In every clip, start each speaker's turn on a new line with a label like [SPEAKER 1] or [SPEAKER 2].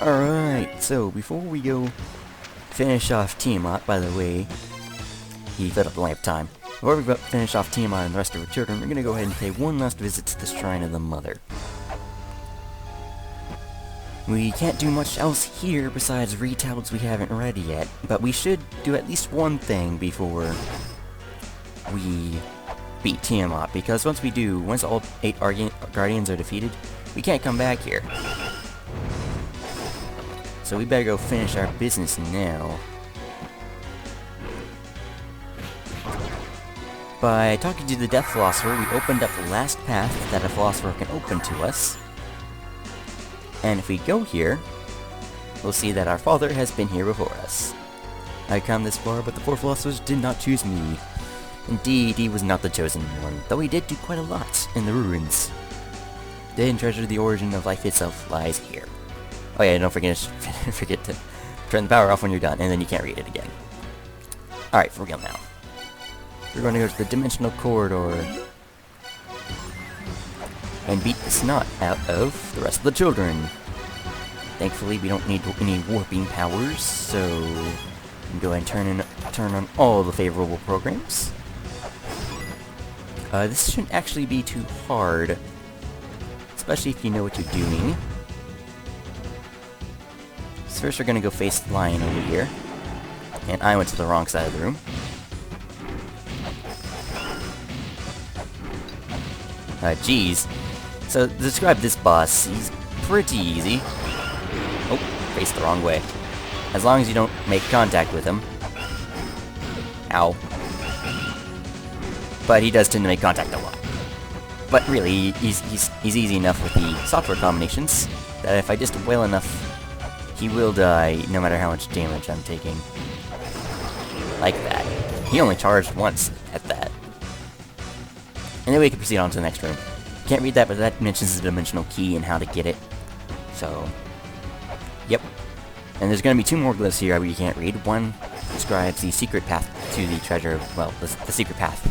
[SPEAKER 1] Alright, so before we go finish off Tiamat, by the way, he lit up the lamp time. Before we finish off Tiamat and the rest of her children, we're going to go ahead and pay one last visit to the Shrine of the Mother. We can't do much else here besides retouts we haven't read yet, but we should do at least one thing before we beat Tiamat, because once all 8 Guardians are defeated, we can't come back here. So we better go finish our business now. By talking to the Death Philosopher, we opened up the last path that a philosopher can open to us. And if we go here, we'll see that our father has been here before us. I come this far, but the 4 philosophers did not choose me. Indeed, he was not the chosen one, though he did do quite a lot in the ruins. The hidden treasure, the origin of life itself, lies here. Oh yeah, don't forget to turn the power off when you're done, and then you can't read it again. Alright, for real now. We're going to go to the dimensional corridor and beat the snot out of the rest of the children. Thankfully, we don't need any warping powers, so we can go ahead and turn on all the favorable programs. This shouldn't actually be too hard, especially if you know what you're doing. So first we're going to go face the lion over here. And I went to the wrong side of the room. Geez. So, to describe this boss, he's pretty easy. Oh, faced the wrong way. As long as you don't make contact with him. Ow. But he does tend to make contact a lot. But really, he's easy enough with the software combinations that if I just wail enough, he will die no matter how much damage I'm taking. Like that. He only charged once at that. And then we can proceed on to the next room. Can't read that, but that mentions the dimensional key and how to get it. So, yep. And there's going to be 2 more glyphs here we can't read. One describes the secret path to the treasure, well, the secret path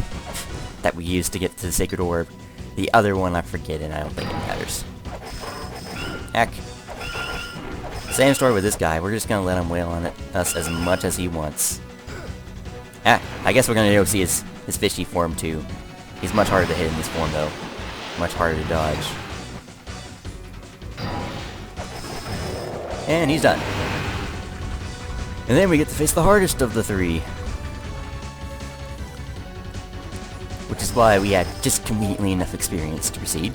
[SPEAKER 1] that we use to get to the sacred orb. The other one I forget, and I don't think it matters. Heck. Same story with this guy. We're just going to let him wail on us as much as he wants. I guess we're going to go see his fishy form too. He's much harder to hit in this form though. Much harder to dodge. And he's done. And then we get to face the hardest of the 3. Which is why we had just conveniently enough experience to proceed.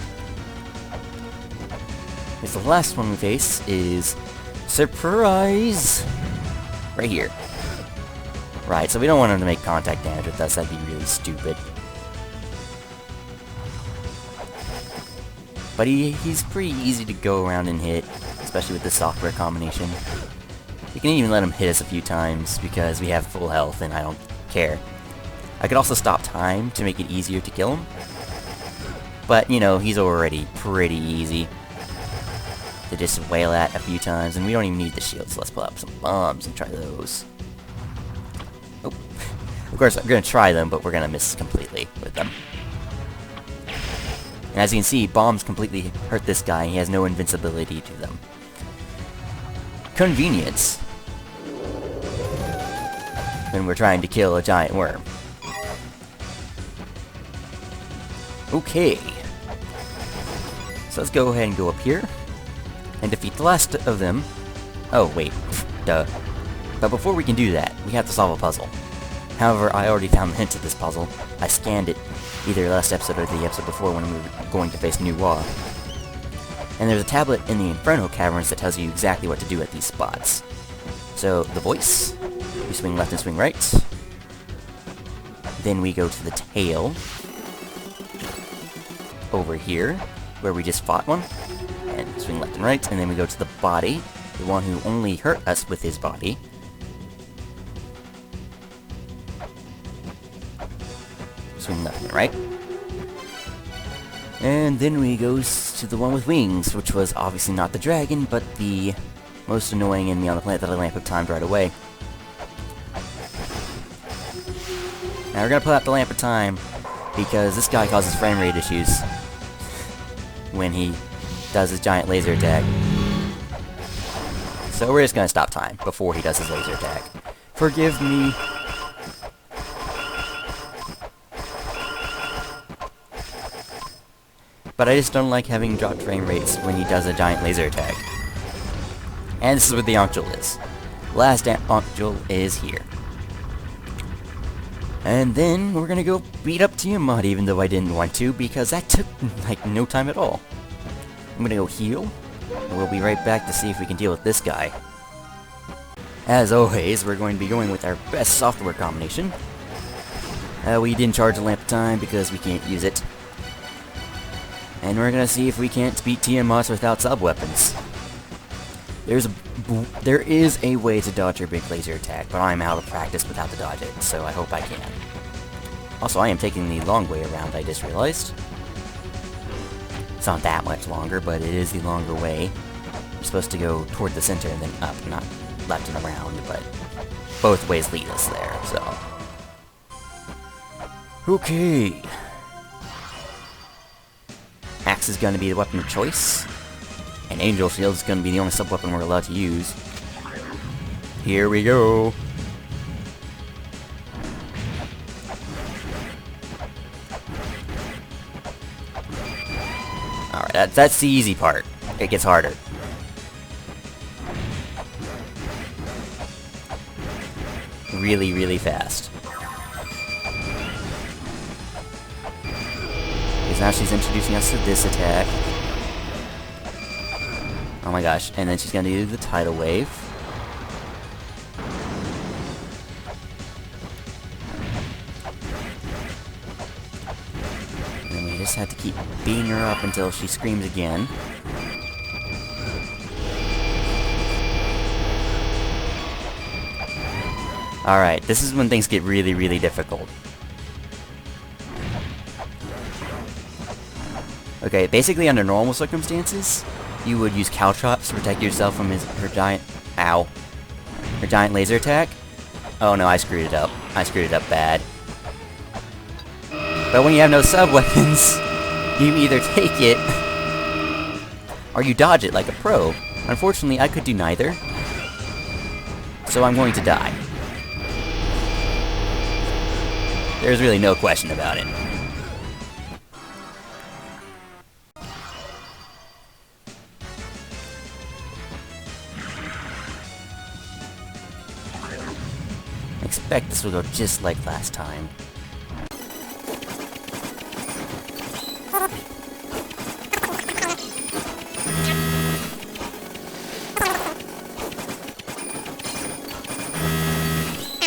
[SPEAKER 1] Because the last one we face is... surprise! Right here. Right, so we don't want him to make contact damage with us, that'd be really stupid. But he's pretty easy to go around and hit, especially with the software combination. You can even let him hit us a few times, because we have full health and I don't care. I could also stop time to make it easier to kill him. But, you know, he's already pretty easy to just wail at a few times, and we don't even need the shield, so let's pull out some bombs and try those. Oh. Of course, I'm going to try them, but we're going to miss completely with them. And as you can see, bombs completely hurt this guy. He has no invincibility to them. Convenience. When we're trying to kill a giant worm. Okay. So let's go ahead and go up here. And defeat the last of them. Oh, wait. Duh. But before we can do that, we have to solve a puzzle. However, I already found the hint to this puzzle. I scanned it either last episode or the episode before when we were going to face New Law. And there's a tablet in the Inferno Caverns that tells you exactly what to do at these spots. So, the voice, we swing left and swing right. Then we go to the tail. Over here, where we just fought one. And swing left and right, and then we go to the body, the one who only hurt us with his body. Swing left and right. And then we go to the one with wings, which was obviously not the dragon, but the most annoying enemy on the planet that I lamp up timed right away. Now we're gonna put out the lamp of time, because this guy causes frame rate issues when he does his giant laser attack. So we're just gonna stop time before he does his laser attack. Forgive me. But I just don't like having dropped frame rates when he does a giant laser attack. And this is what the Ankh-Jewel is. Last Ankh-Jewel is here. And then we're gonna go beat up Tiamat, even though I didn't want to, because that took, like, no time at all. I'm gonna go heal, and we'll be right back to see if we can deal with this guy. As always, we're going to be going with our best software combination. We didn't charge the lamp of time because we can't use it. And we're gonna see if we can't beat Tiamat without sub-weapons. There is a way to dodge your big laser attack, but I'm out of practice without to dodge it, so I hope I can. Also, I am taking the long way around, I just realized. It's not that much longer, but it is the longer way. You're supposed to go toward the center and then up, not left and around, but both ways lead us there, so. Okay. Axe is going to be the weapon of choice, and Angel Shield is going to be the only sub-weapon we're allowed to use. Here we go! Alright, that's the easy part. It gets harder. Really, really fast. Because now she's introducing us to this attack. Oh my gosh, and then she's gonna do the tidal wave. And then we just have to keep beating her up until she screams again. Alright, this is when things get really, really difficult. Okay, basically under normal circumstances, you would use caltrops to protect yourself from her giant laser attack. Oh no, I screwed it up. I screwed it up bad. But when you have no sub-weapons, you either take it, or you dodge it like a pro. Unfortunately, I could do neither. So I'm going to die. There's really no question about it. I expect this will go just like last time.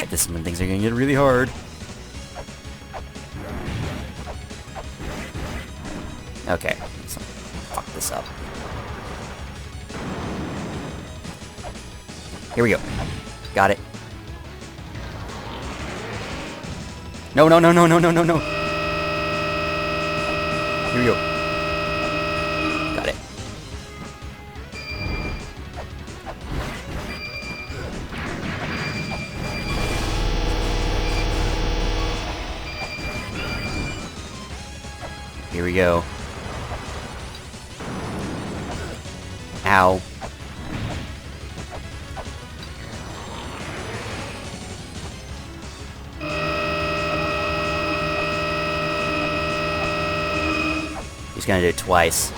[SPEAKER 1] This is when things are gonna get really hard. Okay, let's fuck this up. Here we go. Got it. No, no, no, no, no, no, no, no. Here we go. Got it. Here we go. Ow. He's gonna do it twice.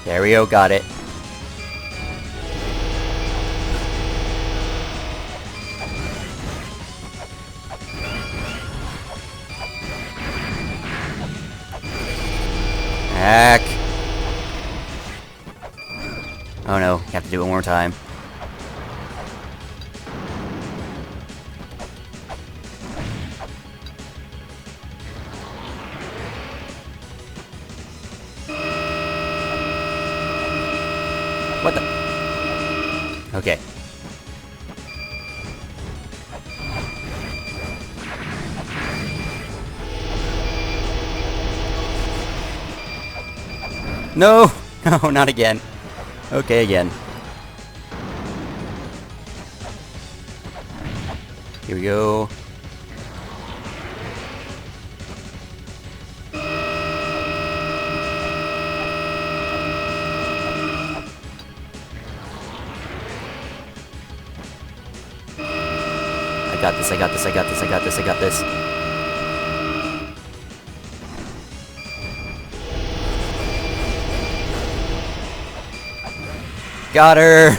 [SPEAKER 1] There we go, got it. Heck. Oh no, have to do it one more time. What the? Okay. No! No, not again. Okay, again. Here we go. got this, I got this, I got this, I got this, I got this. Got her!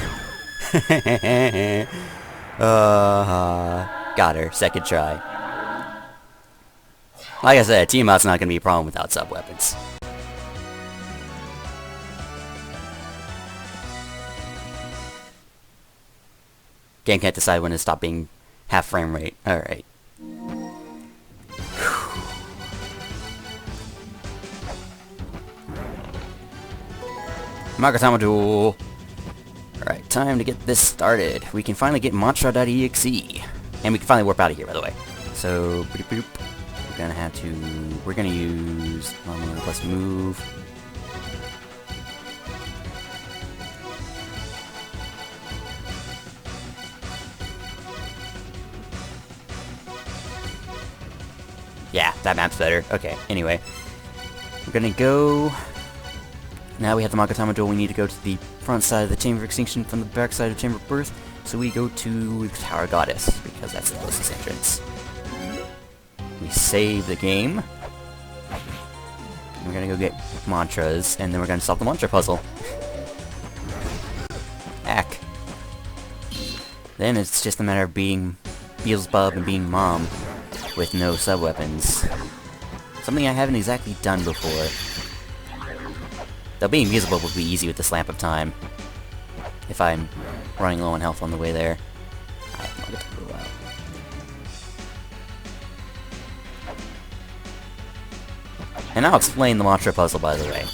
[SPEAKER 1] Got her. Second try. Like I said, Tiamat's not going to be a problem without sub-weapons. Game can't decide when to stop being half frame rate. Alright. Makatama duel! Alright, time to get this started. We can finally get mantra.exe. And we can finally warp out of here, by the way. So, boop, we're gonna have to... We're gonna use... Let's move. Yeah, that map's better. Okay, anyway. We're gonna go... Now we have the Magatama duel, we need to go to the front side of the Chamber of Extinction from the back side of Chamber of Birth. So we go to the Tower Goddess, because that's the closest entrance. We save the game. We're gonna go get mantras, and then we're gonna solve the mantra puzzle. Heck. Then it's just a matter of being Beelzebub and being Mom, with no sub-weapons. Something I haven't exactly done before. Though being Beelzebub would be easy with the Slamp of Time. If I'm running low on health on the way there. I'll get to a while. And I'll explain the mantra puzzle, by the way.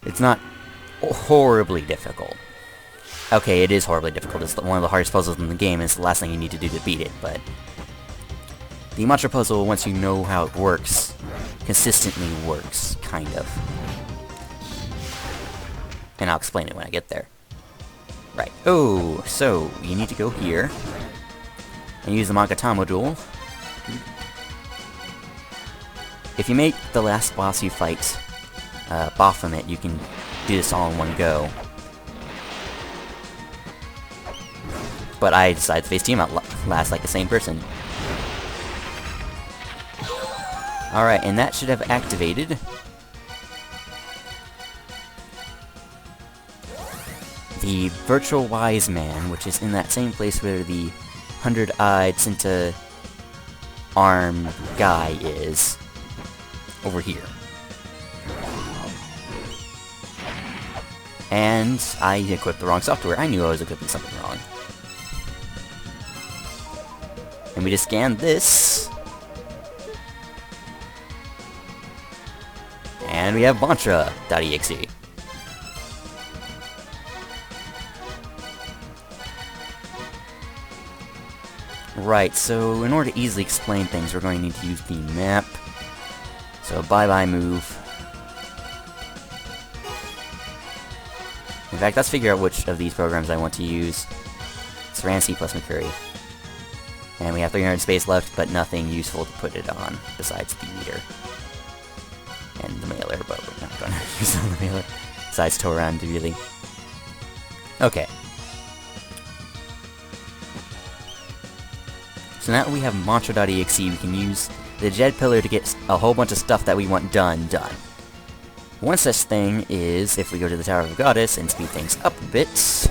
[SPEAKER 1] It's not horribly difficult. Okay, it is horribly difficult. It's one of the hardest puzzles in the game, and it's the last thing you need to do to beat it, but... The mantra puzzle, once you know how it works, consistently works, kind of. And I'll explain it when I get there. Right. Oh, so you need to go here and use the Magatama duel. If you make the last boss you fight Baphomet, you can do this all in one go. But I decided to face Tiamat last like the same person. Alright, and that should have activated the Virtual Wise Man, which is in that same place where the 100-eyed Sinta arm guy is. Over here. And I equipped the wrong software. I knew I was equipping something wrong. And we just scanned this. And we have mantra.exe. Right, so in order to easily explain things, we're going to need to use the map. So bye-bye move. In fact, let's figure out which of these programs I want to use. It's Rancy plus McCurry. And we have 300 space left, but nothing useful to put it on, besides the meter. And the mailer, but we're not going to use it on the mailer. Besides Toran, really. Okay. So now that we have mantra.exe, we can use the Jed Pillar to get a whole bunch of stuff that we want done. One such thing is if we go to the Tower of the Goddess and speed things up a bit.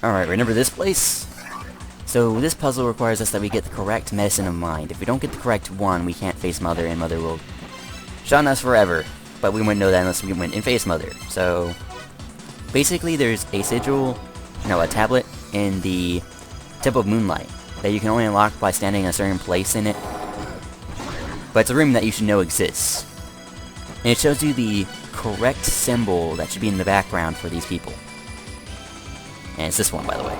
[SPEAKER 1] Alright, remember this place? So this puzzle requires us that we get the correct medicine of mind. If we don't get the correct one, we can't face Mother, and Mother will shun us forever. But we wouldn't know that unless we went and face Mother. So basically there's a sigil, a tablet in the Temple of Moonlight that you can only unlock by standing in a certain place in it. But it's a room that you should know exists. And it shows you the correct symbol that should be in the background for these people. And it's this one, by the way.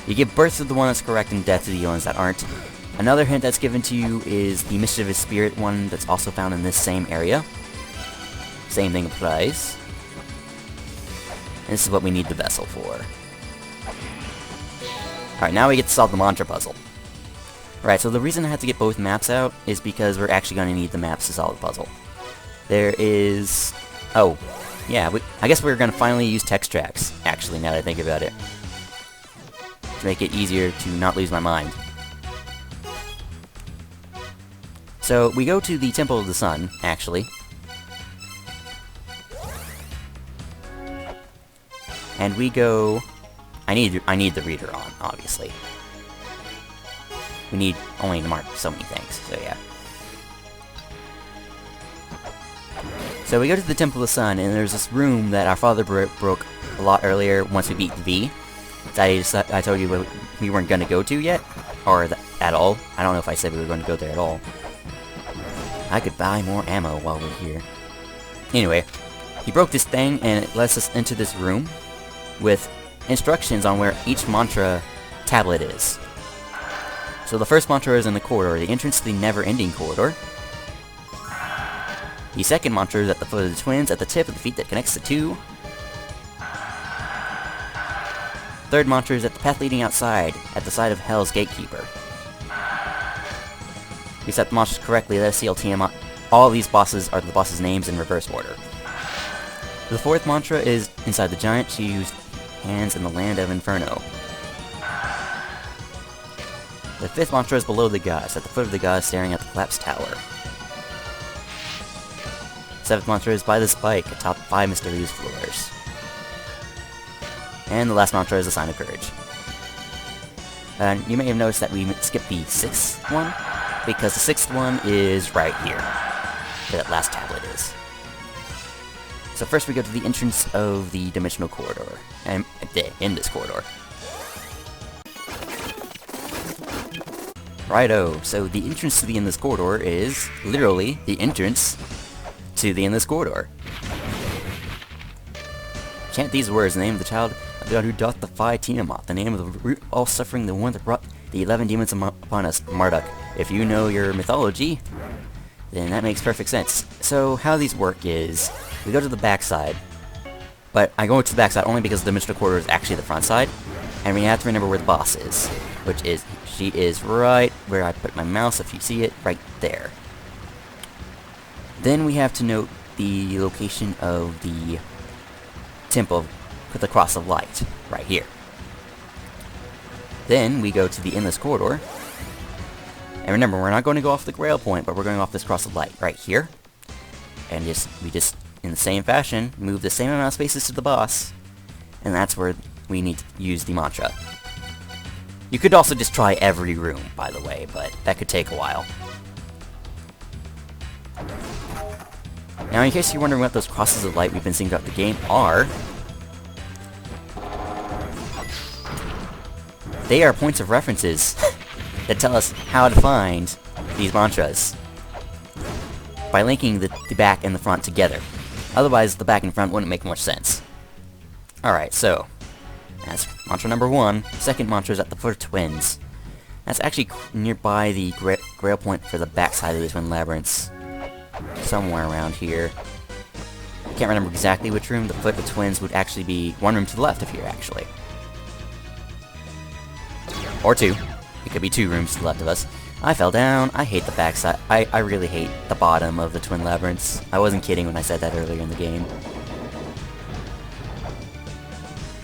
[SPEAKER 1] You give birth to the one that's correct and death to the ones that aren't. Another hint that's given to you is the Mischievous Spirit one that's also found in this same area. Same thing applies. And this is what we need the vessel for. Alright, now we get to solve the mantra puzzle. Right, so the reason I had to get both maps out is because we're actually going to need the maps to solve the puzzle. There is... Oh, yeah, I guess we're going to finally use text tracks, actually, now that I think about it. To make it easier to not lose my mind. So, we go to the Temple of the Sun, actually. And we go... I need the reader on, obviously. We need only to mark so many things, so yeah. So we go to the Temple of the Sun, and there's this room that our father broke a lot earlier once we beat the V. That I told you we weren't going to go to yet, or at all. I don't know if I said we were going to go there at all. I could buy more ammo while we're here. Anyway, he broke this thing, and it lets us into this room with instructions on where each mantra tablet is. So the first mantra is in the corridor, the entrance to the never-ending corridor. The second mantra is at the foot of the twins, at the tip of the feet that connects the two. Third mantra is at the path leading outside, at the side of Hell's Gatekeeper. If we set the mantras correctly, let us seal Tiamat. All these bosses are the bosses' names in reverse order. The fourth mantra is inside the giant. She used hands in the land of Inferno. The fifth mantra is below the gods, at the foot of the gods staring at the collapsed tower. Seventh mantra is by the spike, atop 5 mysterious floors. And the last mantra is a sign of courage. And you may have noticed that we skipped the sixth one, because the sixth one is right here, where that last tablet is. So first we go to the entrance of the dimensional corridor, and in this corridor. Righto, so the entrance to the endless corridor is literally the entrance to the endless corridor. Chant these words, in the name of the child of God who doth defy Tiamat, the name of the root all suffering, the one that brought the 11 demons upon us, Marduk. If you know your mythology, then that makes perfect sense. So how these work is, we go to the back side, but I go to the back side only because the dimensional corridor is actually the front side, and we have to remember where the boss is, which is, she is right where I put my mouse, if you see it, right there. Then we have to note the location of the temple with the cross of light, right here. Then we go to the endless corridor, and remember, we're not going to go off the grail point, but we're going off this cross of light right here. And we just, in the same fashion, move the same amount of spaces to the boss, and that's where we need to use the mantra. You could also just try every room, by the way, but that could take a while. Now, in case you're wondering what those crosses of light we've been seeing throughout the game are, they are points of references that tell us how to find these mantras by linking the back and the front together. Otherwise, the back and front wouldn't make much sense. Alright, so that's mantra number 1. Second mantra is at the foot of twins. That's actually nearby the grail point for the back side of the twin labyrinths. Somewhere around here. I can't remember exactly which room. The foot of twins would actually be one room to the left of here, actually. Or 2. It could be 2 rooms to the left of us. I fell down. I hate the backside. I really hate the bottom of the twin labyrinths. I wasn't kidding when I said that earlier in the game.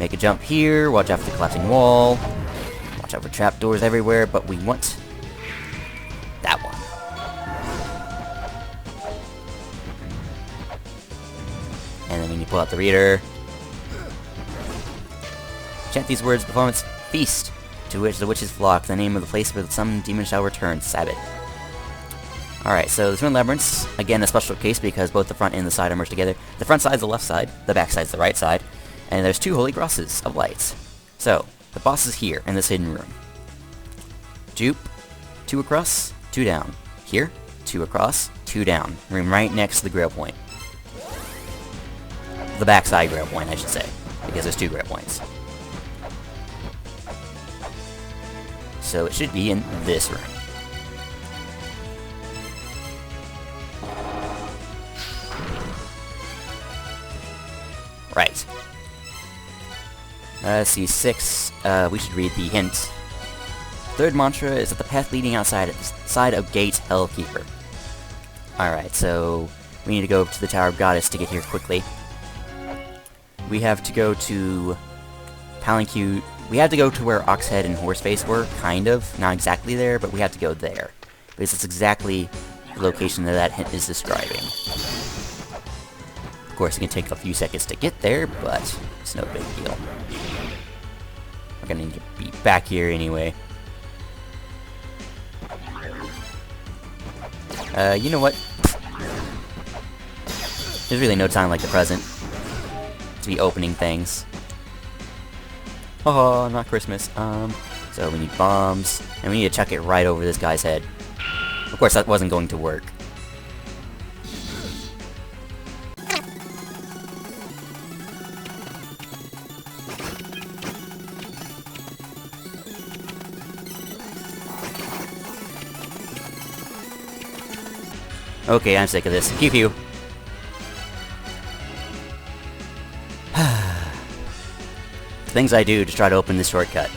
[SPEAKER 1] Make a jump here. Watch out for the collapsing wall. Watch out for trapdoors everywhere, but we want that one. And then when you pull out the reader, chant these words: Baphomet's feast, to which the witches flock, the name of the place where some demon shall return, Sabbath. Alright, so the twin labyrinths, again a special case because both the front and the side are merged together. The front side's the left side, the back side's the right side, and there's 2 holy crosses of lights. So, the boss is here, in this hidden room. Jupe, 2 across, 2 down. Here, 2 across, 2 down. Room right next to the grail point. The backside grail point, I should say, because there's 2 grail points. So it should be in this room. Right. Let's see, 6. We should read the hint. Third mantra is that the path leading outside of Gates Hellkeeper. Alright, so we need to go to the Tower of Goddess to get here quickly. We have to go to Palenque. We have to go to where Oxhead and Horseface were, kind of. Not exactly there, but we have to go there. Because it's exactly the location that hint is describing. Of course, it can take a few seconds to get there, but it's no big deal. We're gonna need to be back here anyway. You know what? There's really no time like the present to be opening things. Oh, not Christmas. So we need bombs, and we need to chuck it right over this guy's head. Of course, that wasn't going to work. Okay, I'm sick of this. Pew pew. Things I do to try to open this shortcut.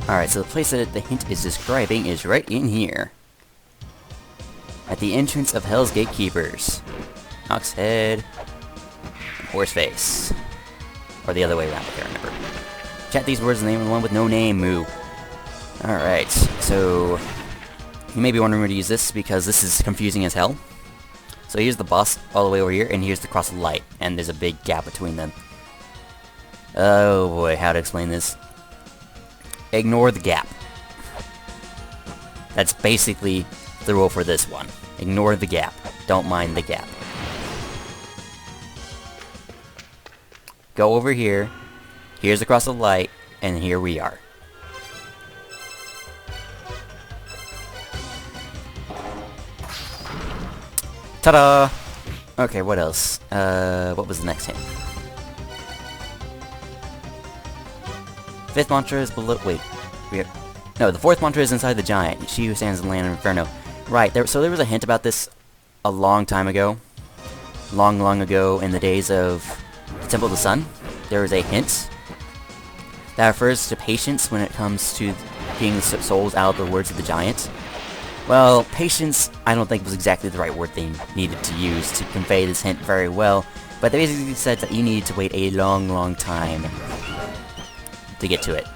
[SPEAKER 1] Alright, so the place that the hint is describing is right in here. At the entrance of Hell's Gatekeepers. Oxhead. Horseface. Or the other way around, I can't remember. Chat these words in the name of the one with no name, moo. Alright, so you may be wondering where to use this, because this is confusing as hell. So here's the boss all the way over here, and here's the cross of light, and there's a big gap between them. Oh boy, how to explain this. Ignore the gap. That's basically the rule for this one. Ignore the gap. Don't mind the gap. Go over here. Here's the cross of light, and here we are. Ta-da! Okay, what else? What was the next hint? Fifth mantra is below. Wait. No, the fourth mantra is inside the giant. She who stands in the land of Inferno. Right, so there was a hint about this a long time ago. Long, long ago in the days of the Temple of the Sun. There was a hint that refers to patience when it comes to getting souls out of the words of the giant. Well, patience, I don't think was exactly the right word they needed to use to convey this hint very well, but they basically said that you needed to wait a long, long time to get to it.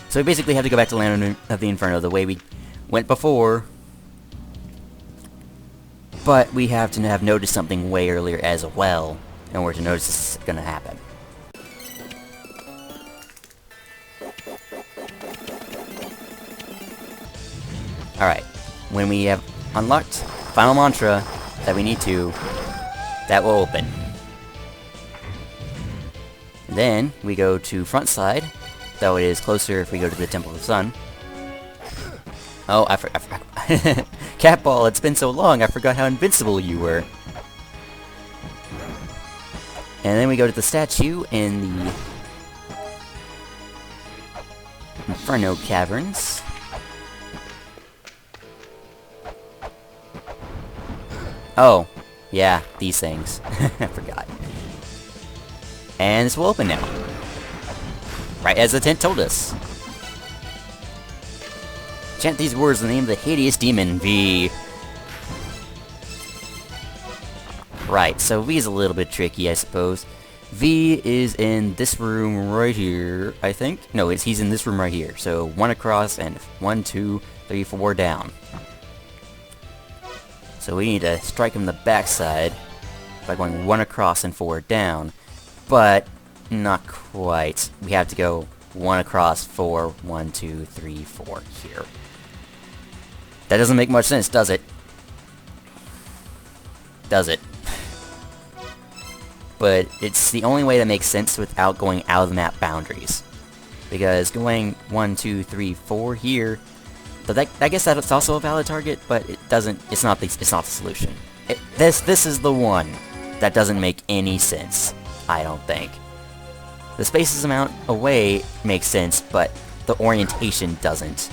[SPEAKER 1] So we basically have to go back to Land of the Inferno the way we went before, but we have to have noticed something way earlier as well in order to notice this is going to happen. Alright, when we have unlocked final mantra that we need to, that will open. And then we go to front side, though it is closer if we go to the Temple of the Sun. Oh, I forgot. Catball, it's been so long, I forgot how invincible you were. And then we go to the statue in the Inferno Caverns. Oh, yeah, these things. I forgot. And this will open now. Right as the tent told us. Chant these words in the name of the hideous demon, V. Right, so V is a little bit tricky, I suppose. V is in this room right here, I think. No, he's in this room right here. So 1 across and 1, 2, 3, 4 down. So we need to strike him the backside by going 1 across and 4 down. But not quite. We have to go 1 across, 4, 1, 2, 3, 4 here. That doesn't make much sense, does it? Does it? But it's the only way that makes sense without going out of the map boundaries. Because going 1, 2, 3, 4 here, but I guess that's also a valid target, but it doesn't. It's not the solution. This is the one that doesn't make any sense. I don't think. The spaces amount away makes sense, but the orientation doesn't.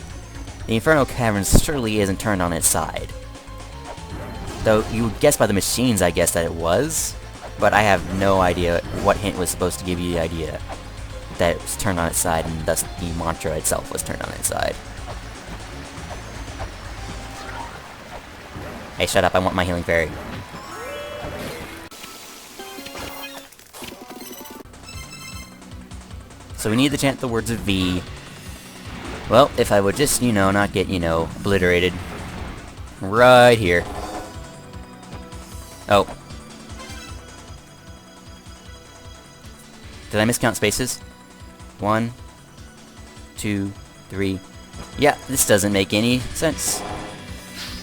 [SPEAKER 1] the Inferno Caverns surely isn't turned on its side. Though you would guess by the machines, I guess, that it was, but I have no idea what hint was supposed to give you the idea that it was turned on its side, and thus the mantra itself was turned on its side. Hey, shut up, I want my healing fairy. So we need to chant the words of V. Well, if I would just, not get, obliterated. Right here. Oh. Did I miscount spaces? 1, 2, 3. Yeah, this doesn't make any sense.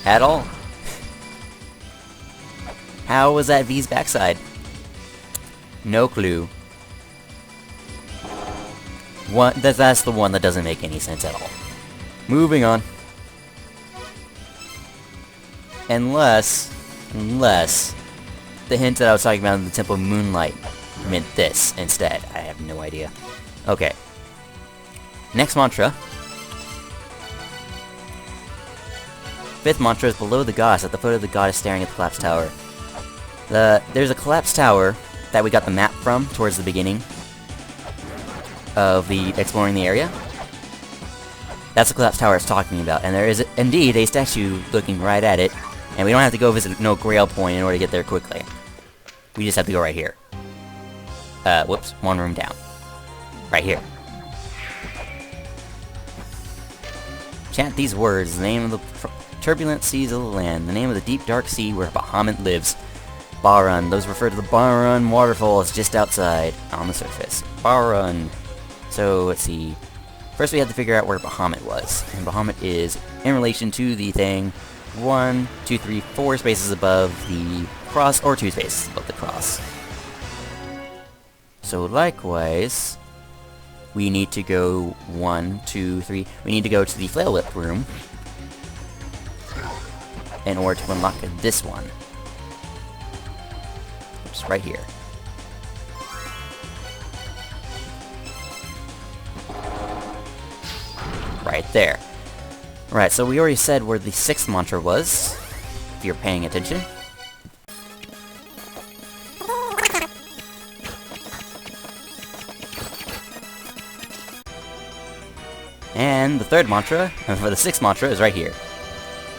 [SPEAKER 1] At all. How was that V's backside? No clue. That's the one that doesn't make any sense at all. Moving on. Unless the hint that I was talking about in the Temple of Moonlight meant this instead. I have no idea. Okay. Next mantra. Fifth mantra is below the goddess, at the foot of the goddess staring at the collapsed tower. There's a collapsed tower that we got the map from towards the beginning of the exploring the area. That's the collapsed tower it's talking about, and there is indeed a statue looking right at it, and we don't have to go visit no Grail Point in order to get there quickly. We just have to go right here. Whoops, one room down. Right here. Chant these words, the name of the turbulent seas of the land, the name of the deep dark sea where Baphomet lives. Barun, those refer to the Barun waterfalls just outside, on the surface. Barun. So, let's see. First we have to figure out where Baphomet was. And Baphomet is in relation to the thing 1, 2, 3, 4 spaces above the cross, or 2 spaces above the cross. So likewise, we need to go 1, 2, 3. We need to go to the flail whip room in order to unlock this one. Oops, right here. Right there. Right, so we already said where the 6th mantra was, if you're paying attention. And the 3rd mantra, for the 6th mantra, is right here.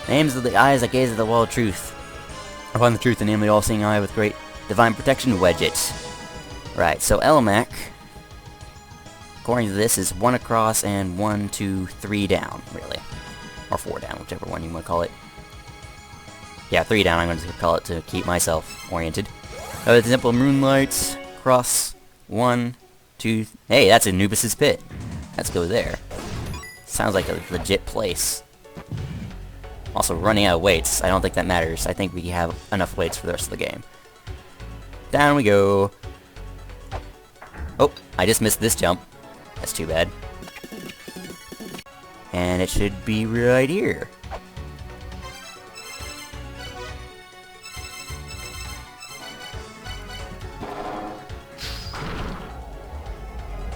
[SPEAKER 1] Names of the eyes that gaze at the wall of truth. Upon the truth, the name of the all-seeing eye with great divine protection, Wedges. Right, so Elmac, according to this, is 1 across and 1, 2, 3 down, really. Or 4 down, whichever one you want to call it. Yeah, 3 down, I'm going to call it to keep myself oriented. The Temple of Moonlight, cross, 1, 2... Hey, that's Anubis' pit. Let's go there. Sounds like a legit place. Also, running out of weights. I don't think that matters. I think we have enough weights for the rest of the game. Down we go. Oh, I just missed this jump. That's too bad. And it should be right here.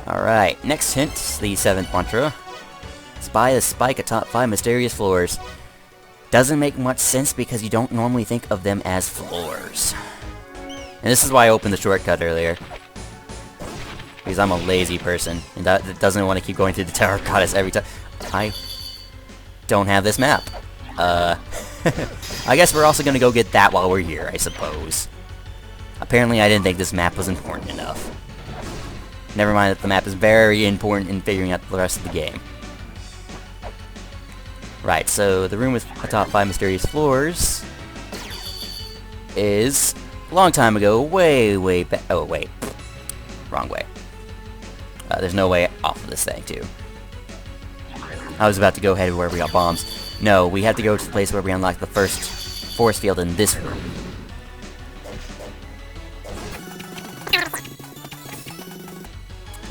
[SPEAKER 1] Alright, next hint, the 7th mantra. Spy the spike atop 5 mysterious floors. Doesn't make much sense because you don't normally think of them as floors. And this is why I opened the shortcut earlier. Because I'm a lazy person, and that doesn't want to keep going through the Tower of Goddess every time. I don't have this map. I guess we're also going to go get that while we're here, I suppose. Apparently I didn't think this map was important enough. Never mind that the map is very important in figuring out the rest of the game. Right, so the room with atop 5 mysterious floors is a long time ago, way back. Oh, wait. Wrong way. There's no way off of this thing, too. I was about to go ahead where we got bombs. No, we have to go to the place where we unlock the first force field in this room.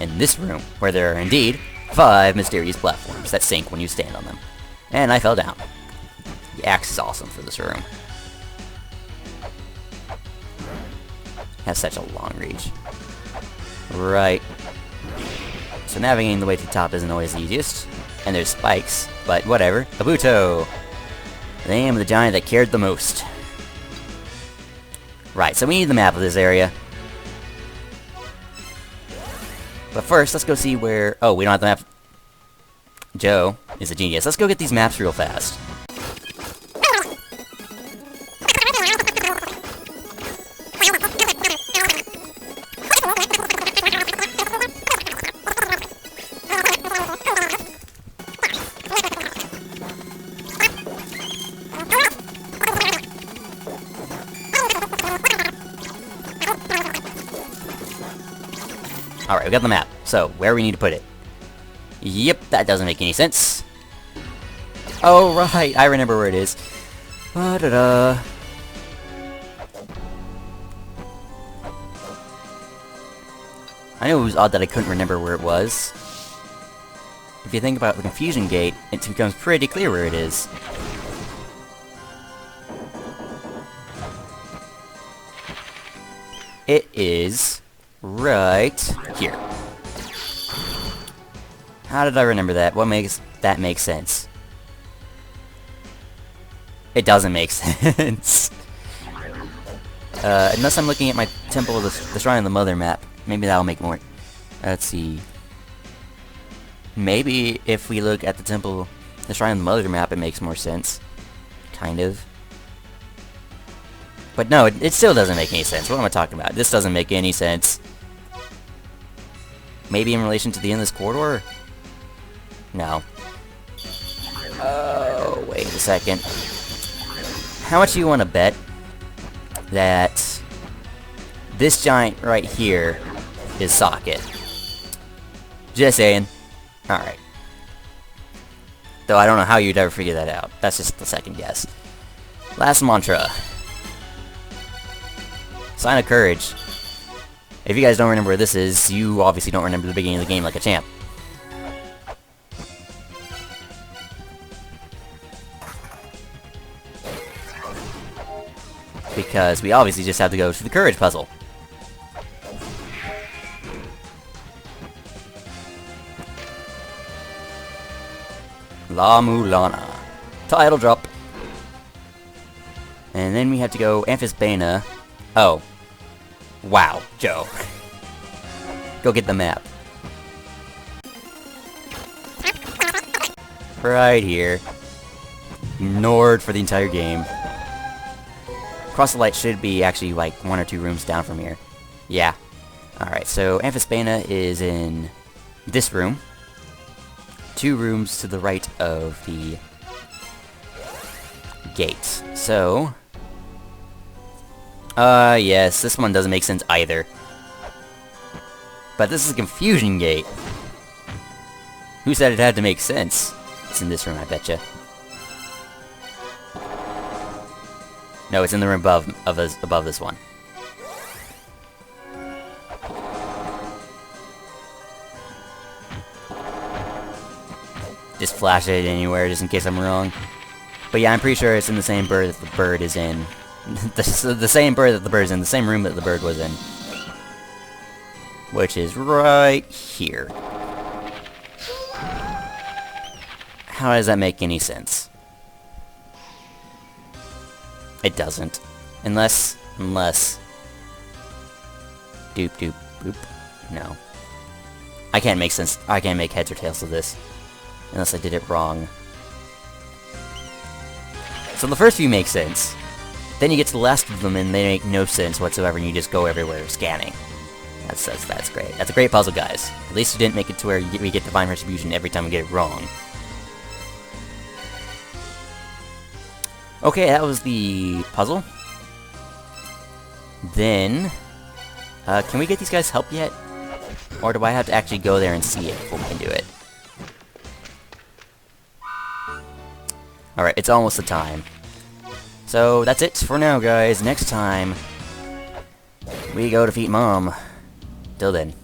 [SPEAKER 1] In this room, where there are indeed 5 mysterious platforms that sink when you stand on them. And I fell down. The axe is awesome for this room. Has such a long reach. Right. So navigating the way to the top isn't always the easiest. And there's spikes, but whatever. Kabuto! The name of the giant that cared the most. Right, so we need the map of this area. But first, let's go see where... Oh, we don't have the map. Joe is a genius. Let's go get these maps real fast. Alright, we got the map. So, where we need to put it. Yep, that doesn't make any sense. Oh, right, I remember where it is. Da-da-da. I know it was odd that I couldn't remember where it was. If you think about the confusion gate, it becomes pretty clear where it is. It is right here. How did I remember that? What makes that make sense? It doesn't make sense. Unless I'm looking at my Temple of the Shrine of the Mother map. Maybe that'll make more... Let's see. Maybe if we look at the Temple... the Shrine of the Mother map, it makes more sense. Kind of. But no, it still doesn't make any sense. What am I talking about? This doesn't make any sense. Maybe in relation to the Endless Corridor? No. Oh, wait a second. How much do you want to bet that this giant right here is Socket? Just saying. Alright. Though I don't know how you'd ever figure that out. That's just the second guess. Last mantra. Sign of Courage. If you guys don't remember where this is, you obviously don't remember the beginning of the game like a champ. Because we obviously just have to go to the Courage Puzzle. La-Mulana. Title drop. And then we have to go Amphisbaena. Oh. Wow, Joe. Go get the map. Right here. Ignored for the entire game. Cross the Light should be actually like 1 or 2 rooms down from here. Yeah. Alright, so Amphisbaena is in this room. 2 rooms to the right of the gate. So... yes, this one doesn't make sense either. But this is a confusion gate. Who said it had to make sense? It's in this room, I betcha. No, it's in the room above this one. Just flash it anywhere, just in case I'm wrong. But yeah, I'm pretty sure it's in the same bird that the bird is in. the same bird that the bird is in, the same room that the bird was in. Which is right here. How does that make any sense? It doesn't. Unless... Doop doop boop. No. I can't make sense. I can't make heads or tails of this. Unless I did it wrong. So the first few make sense. Then you get to the last of them and they make no sense whatsoever and you just go everywhere scanning. That's great. That's a great puzzle, guys. At least you didn't make it to where we get Divine Retribution every time we get it wrong. Okay, that was the puzzle. Then... can we get these guys help yet? Or do I have to actually go there and see it before we can do it? Alright, it's almost the time. So, that's it for now, guys. Next time, we go defeat Mom. Till then.